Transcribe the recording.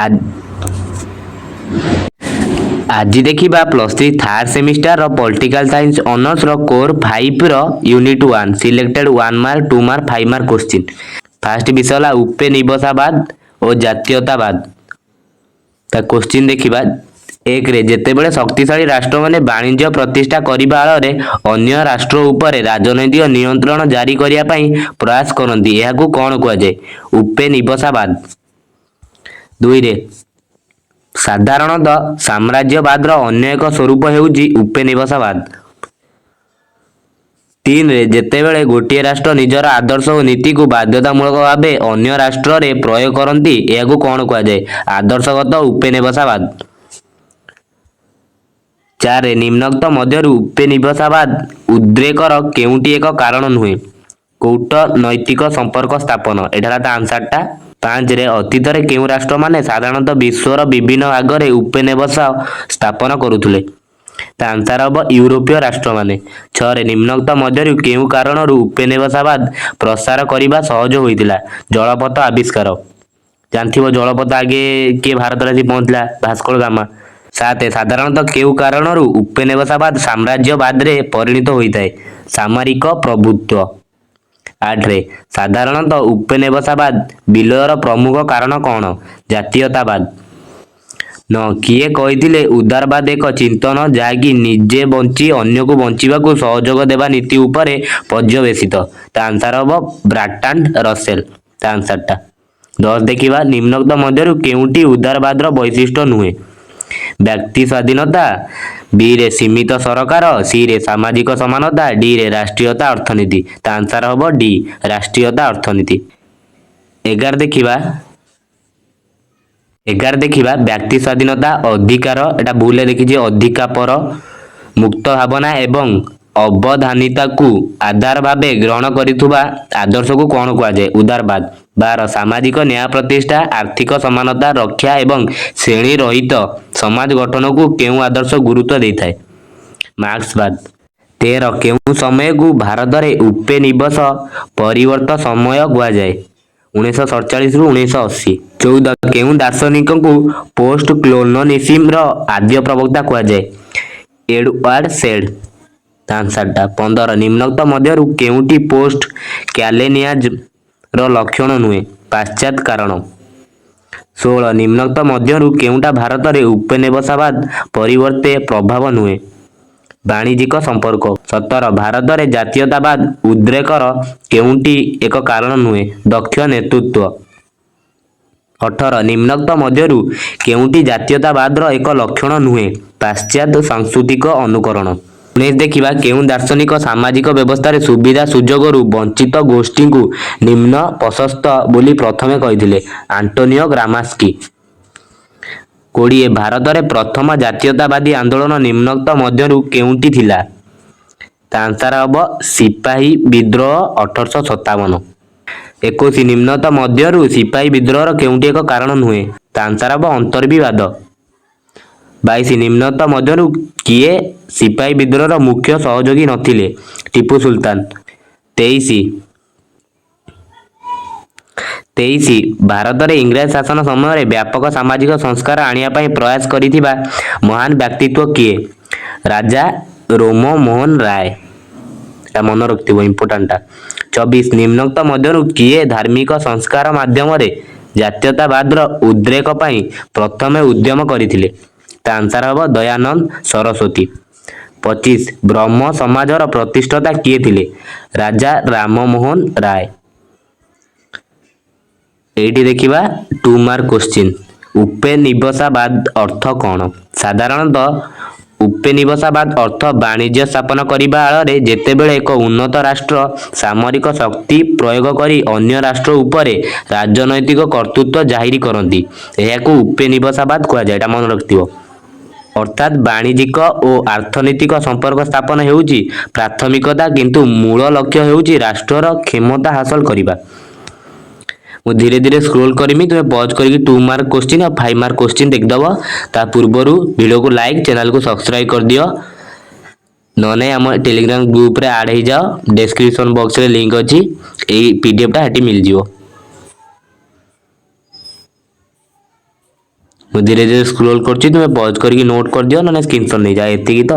ଆ- ଆଜି ଦେଖିବା +3 third semester political science ଅନର୍ସର କୋର୍ 5 ର unit 1 selected 1 mark 2 mark 5 mark question. First ବିଷୟ ହେଲା ଉପନିବେଶବାଦ ଓ ଜାତୀୟତାବାଦ। ତା କ୍ୱେଶ୍ଚିନ୍ ଦେଖିବା। 1ରେ ଯେତେବେଳେ ଶକ୍ତିଶାଳୀ ରାଷ୍ଟ୍ରମାନେ ବାଣିଜ୍ୟ ପ୍ରତିଷ୍ଠା କରିବା ଆଳରେ ଅନ୍ୟ ରାଷ୍ଟ୍ର ଉପରେ ରାଜନୈତିକ ନିୟନ୍ତ୍ରଣ ଜାରି କରିବା ପାଇଁ ପ୍ରୟାସ କରନ୍ତି, ଏହାକୁ କ'ଣ କୁହାଯାଏ? ଉପନିବେଶବାଦ। 2ରେ ସାଧାରଣତଃ ସାମ୍ରାଜ୍ୟବାଦର ଅନ୍ୟ ଏକ ସ୍ୱରୂପ ହେଉଛି ଉପନିବେଶବାଦ। 3ରେ ଯେତେବେଳେ ଗୋଟିଏ ରାଷ୍ଟ୍ର ନିଜର ଆଦର୍ଶ ଓ ନୀତିକୁ ବାଧ୍ୟତାମୂଳକ ଭାବେ ଅନ୍ୟ ରାଷ୍ଟ୍ରରେ ପ୍ରୟୋଗ କରନ୍ତି, ଏହାକୁ କ'ଣ କୁହାଯାଏ? ଆଦର୍ଶଗତ ଉପନିବେଶବାଦ। 4ରେ ନିମ୍ନୋକ୍ତ ମଧ୍ୟରୁ ଉପନିବେଶବାଦ ଉଦ୍ରେକର କେଉଁଟି ଏକ କାରଣ ନୁହେଁ? କୂଟନୈତିକ ସମ୍ପର୍କ ସ୍ଥାପନ। ଏଟା ହେଲା ତା ଆନ୍ସରଟା। 5ରେ ଅତୀତରେ କେଉଁ ରାଷ୍ଟ୍ରମାନେ ସାଧାରଣତଃ ବିଶ୍ୱର ବିଭିନ୍ନ ଭାଗରେ ଉପନିବେଶ ସ୍ଥାପନ କରୁଥିଲେ? ତା ଆନ୍ସର ହେବ ୟୁରୋପୀୟ ରାଷ୍ଟ୍ରମାନେ। 6ରେ ନିମ୍ନୋକ୍ତ ମଧ୍ୟରୁ କେଉଁ କାରଣରୁ ଉପନିବେଶବାଦ ପ୍ରସାର କରିବା ସହଜ ହୋଇଥିଲା? ଜଳପଥ ଆବିଷ୍କାର। ଜାଣିଥିବ ଜଳପଥ ଆଗେ କିଏ ଭାରତରେ ଆସି ପହଞ୍ଚିଲା? Vasco Gama. 7 ସାଧାରଣତଃ କେଉଁ କାରଣରୁ ଉପନିବେଶବାଦ ସାମ୍ରାଜ୍ୟବାଦରେ ପରିଣତ ହୋଇଥାଏ? ସାମରିକ ପ୍ରଭୁତ୍ୱ। 8ରେ ସାଧାରଣତଃ ଉପନିବେଶବାଦ ବିଲୟର ପ୍ରମୁଖ କାରଣ କ'ଣ? ଜାତୀୟତାବାଦ। 9 କିଏ କହିଥିଲେ ଉଦାରବାଦ ଏକ ଚିନ୍ତନ ଯାହାକି ନିଜେ ବଞ୍ଚି ଅନ୍ୟକୁ ବଞ୍ଚିବାକୁ ସହଯୋଗ ଦେବା ନୀତି ଉପରେ ପର୍ଯ୍ୟବେସିତ? ତା ଆନ୍ସର ହେବ ବର୍ଟ୍ରାଣ୍ଡ ରସେଲ। ତା ଆନ୍ସରଟା। 10 ଦେଖିବା ନିମ୍ନୋକ୍ତ ମଧ୍ୟରୁ କେଉଁଟି ଉଦାରବାଦର ବୈଶିଷ୍ଟ୍ୟ ନୁହେଁ? ବ୍ୟକ୍ତି ସ୍ୱାଧୀନତା। ବିରେ ସୀମିତ ସରକାର। ସିରେ ସାମାଜିକ ସମାନତା। ଡିରେ ରାଷ୍ଟ୍ରୀୟତା ଅର୍ଥନୀତି। ତା ଆନ୍ସର ହେବ ଡି ରାଷ୍ଟ୍ରୀୟତା ଅର୍ଥନୀତି। 11 ଦେଖିବା ବ୍ୟକ୍ତି ସ୍ୱାଧୀନତା ଅଧିକାର, ଏଟା ଭୁଲରେ ଦେଖିଛି ଅଧିକାପର, ମୁକ୍ତ ଭାବନା ଏବଂ ଅବଧାନିତାକୁ ଆଧାର ଭାବେ ଗ୍ରହଣ କରିଥିବା ଆଦର୍ଶକୁ କ'ଣ କୁହାଯାଏ? ଉଦାରବାଦ। 12 ସାମାଜିକ ନ୍ୟାୟ ପ୍ରତିଷ୍ଠା, ଆର୍ଥିକ ସମାନତା ରକ୍ଷା ଏବଂ ଶ୍ରେଣୀ ରହିତ ସମାଜ ଗଠନକୁ କେଉଁ ଆଦର୍ଶ ଗୁରୁତ୍ୱ ଦେଇଥାଏ? ମାର୍କ୍ସବାଦ। 13 କେଉଁ ସମୟକୁ ଭାରତରେ ଉପନିବେଶ ପରିବର୍ତ୍ତ ସମୟ କୁହାଯାଏ? 1947 ରୁ 1980। 14 କେଉଁ ଦାର୍ଶନିକଙ୍କୁ ପୋଷ୍ଟ କଲୋନିଆଲିଜିମର ଆଦ୍ୟ ପ୍ରବକ୍ତା କୁହାଯାଏ? Edward Said. ତା ଆନ୍ସରଟା। 15 ନିମ୍ନୋକ୍ତ ମଧ୍ୟରୁ କେଉଁଟି ପୋଷ୍ଟ କଲୋନିଆଲିଜମର ଲକ୍ଷଣ ନୁହେଁ? ପାଶ୍ଚାତ୍ୟ କାରଣ। 16 ନିମ୍ନୋକ୍ତ ମଧ୍ୟରୁ କେଉଁଟା ଭାରତରେ ଉପନିବେଶବାଦ ପରିବର୍ତ୍ତେ ପ୍ରଭାବ ନୁହେଁ? ବାଣିଜ୍ୟିକ ସମ୍ପର୍କ। 17 ଭାରତରେ ଜାତୀୟତାବାଦ ଉଦ୍ରେକର କେଉଁଟି ଏକ କାରଣ ନୁହେଁ? ଦକ୍ଷ ନେତୃତ୍ୱ। 18 ନିମ୍ନୋକ୍ତ ମଧ୍ୟରୁ କେଉଁଟି ଜାତୀୟତାବାଦର ଏକ ଲକ୍ଷଣ ନୁହେଁ? ପାଶ୍ଚାତ୍ୟ ସାଂସ୍କୃତିକ ଅନୁକରଣ। 19 ଦେଖିବା କେଉଁ ଦାର୍ଶନିକ ସାମାଜିକ ବ୍ୟବସ୍ଥାରେ ସୁବିଧା ସୁଯୋଗରୁ ବଞ୍ଚିତ ଗୋଷ୍ଠୀଙ୍କୁ ନିମ୍ନ ପ୍ରଶସ୍ତ ବୋଲି ପ୍ରଥମେ କହିଥିଲେ? ଆଣ୍ଟୋନିଓ ଗ୍ରାମାସ୍କି। 20 ଭାରତରେ ପ୍ରଥମ ଜାତୀୟତାବାଦୀ ଆନ୍ଦୋଳନ ନିମ୍ନୋକ୍ତ ମଧ୍ୟରୁ କେଉଁଟି ଥିଲା? ତା ଆନ୍ସର ହେବ ସିପାହୀ ବିଦ୍ରୋହ 1857। 21 ନିମ୍ନୋକ୍ତ ମଧ୍ୟରୁ ସିପାହୀ ବିଦ୍ରୋହର କେଉଁଟି ଏକ କାରଣ ନୁହେଁ? ତା ଆନ୍ସର ହେବ ଅନ୍ତର୍ବିବାଦ। 22 ନିମ୍ନୋକ୍ତ ମଧ୍ୟରୁ କିଏ ସିପାହୀ ବିଦ୍ରୋହର ମୁଖ୍ୟ ସହଯୋଗୀ ନଥିଲେ? ଟିପୁ ସୁଲତାନ। 23 ଭାରତରେ ଇଂରେଜ ଶାସନ ସମୟରେ ବ୍ୟାପକ ସାମାଜିକ ସଂସ୍କାର ଆଣିବା ପାଇଁ ପ୍ରୟାସ କରିଥିବା ମହାନ ବ୍ୟକ୍ତିତ୍ୱ କିଏ? ରାଜା ରାମମୋହନ ରାୟ। এটা ମନେ ରଖିଥିବ ଇମ୍ପୋର୍ଟାଣ୍ଟଟା। 24 ନିମ୍ନୋକ୍ତ ମଧ୍ୟରୁ କିଏ ଧାର୍ମିକ ସଂସ୍କାର ମାଧ୍ୟମରେ ଜାତୀୟତାବାଦର ଉଦ୍ରେକ ପାଇଁ ପ୍ରଥମେ ଉଦ୍ୟମ କରିଥିଲେ? ତା ଆନ୍ସର ହେବ ଦୟାନନ୍ଦ ସରସ୍ୱତୀ। 25 ବ୍ରହ୍ମ ସମାଜର ପ୍ରତିଷ୍ଠାତା କିଏ ଥିଲେ? ରାଜା ରାମମୋହନ ରାୟ। ଏଇଠି ଦେଖିବା 2 ମାର୍କ କ୍ୱେଶ୍ଚିନ୍। ଉପନିବେଶବାଦ ଅର୍ଥ କ'ଣ? ସାଧାରଣତଃ ଉପନିବେଶବାଦ ଅର୍ଥ ବାଣିଜ୍ୟ ସ୍ଥାପନ କରିବା ଆଳରେ ଯେତେବେଳେ ଏକ ଉନ୍ନତ ରାଷ୍ଟ୍ର ସାମରିକ ଶକ୍ତି ପ୍ରୟୋଗ କରି ଅନ୍ୟ ରାଷ୍ଟ୍ର ଉପରେ ରାଜନୈତିକ କର୍ତ୍ତୃତ୍ୱ ଜାହିର କରନ୍ତି, ଏହାକୁ ଉପନିବେଶବାଦ କୁହାଯାଏ। ଏଟା ମନେ ରଖିଥିବ। ଅର୍ଥାତ୍ ବାଣିଜ୍ୟିକ ଓ ଅର୍ଥନୈତିକ ସମ୍ପର୍କ ସ୍ଥାପନ ହେଉଛି ପ୍ରାଥମିକତା, କିନ୍ତୁ ମୂଳ ଲକ୍ଷ୍ୟ ହେଉଛି ରାଷ୍ଟ୍ରର କ୍ଷମତା ହାସଲ କରିବା। ମୁଁ ଧୀରେ ଧୀରେ ସ୍କ୍ରୋଲ କରିମି, ତୁମେ ପଜ୍ କରିକି 2 ମାର୍କ କ୍ୱେଶ୍ଚିନ୍ ଆଉ 5 ମାର୍କ କ୍ୱେଶ୍ଚିନ୍ ଦେଖିଦେବ। ତା ପୂର୍ବରୁ ଭିଡ଼ିଓକୁ ଲାଇକ୍, ଚ୍ୟାନେଲକୁ ସବସ୍କ୍ରାଇବ୍ କରିଦିଅ। ନହେଲେ ଆମ ଟେଲିଗ୍ରାମ ଗ୍ରୁପରେ ଆଡ୍ ହେଇଯାଅ। ଡେସ୍କ୍ରିପସନ୍ ବକ୍ସରେ ଲିଙ୍କ ଅଛି, ଏଇ ପିଡିଏଫ୍ଟା ସେଠି ମିଳିଯିବ। ମୁଁ ଧୀରେ ଧୀରେ ସ୍କ୍ରୋଲ୍ କରୁଛି, ତୁମେ ପଜ୍ କରିକି ନୋଟ୍ କରିଦିଅ, ନହେଲେ ସ୍କ୍ରିନଶଟ୍ ନେଇଯାଅ। ଏତିକି ତ।